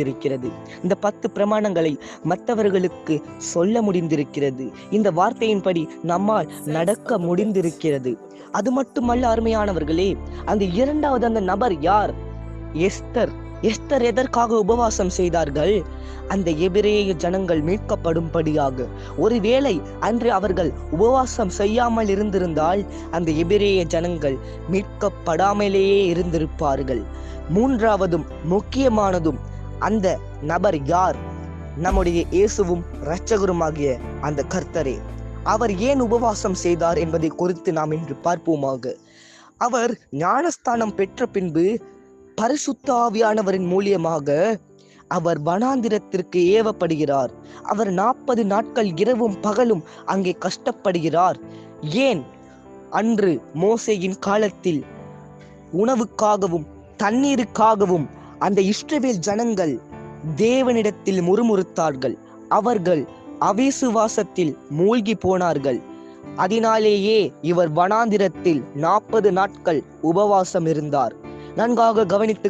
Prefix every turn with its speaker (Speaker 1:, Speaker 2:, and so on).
Speaker 1: இருக்கிறது. இந்த 10 பிரமாணங்களை மற்றவர்களுக்கு சொல்ல முடிந்திருக்கிறது. இந்த வார்த்தையின்படி நம்மால் நடக்க முடிந்திருக்கிறது. அது மட்டுமல்ல அருமையானவர்களே, அந்த இரண்டாவது அந்த நபர் யார்? எஸ்தர். எஸ்தர் எதற்காக உபவாசம் செய்தார்கள்? அந்த எபிரேய ஜனங்கள் மீட்கப்படும்படியாக. ஒருவேளை அன்று அவர்கள் உபவாசம் செய்யாமல் இருந்திருந்தால் அந்த எபிரேய ஜனங்கள் மீட்கப்படாமலேயே இருந்திருப்பார்கள். மூன்றாவதும் முக்கியமானதும் அந்த நபர் யார்? நம்முடைய இயேசுவும் இரட்சகருமாகிய அந்த கர்த்தரே. அவர் ஏன் உபவாசம் செய்தார் என்பதை குறித்து நாம் இன்று பார்ப்போமாக. அவர் ஞானஸ்தானம் பெற்ற பின்பு பரிசுத்த ஆவியானவரின் மூலியமாக அவர் வனாந்திரத்திற்கு ஏவப்படுகிறார். அவர் 40 நாட்கள் இரவும் பகலும் அங்கே கஷ்டப்படுகிறார். ஏன்? அன்று மோசேயின் காலத்தில் உணவுக்காகவும் தண்ணீருக்காகவும் அந்த இஸ்ரவேல் ஜனங்கள் தேவனிடத்தில் முறுமுறுத்தார்கள். அவர்கள் அவிசுவாசத்தில் மூழ்கி போனார்கள். அதனாலேயே இவர் வனாந்திரத்தில் 40 நாட்கள் உபவாசம் இருந்தார். நன்காக கவனித்து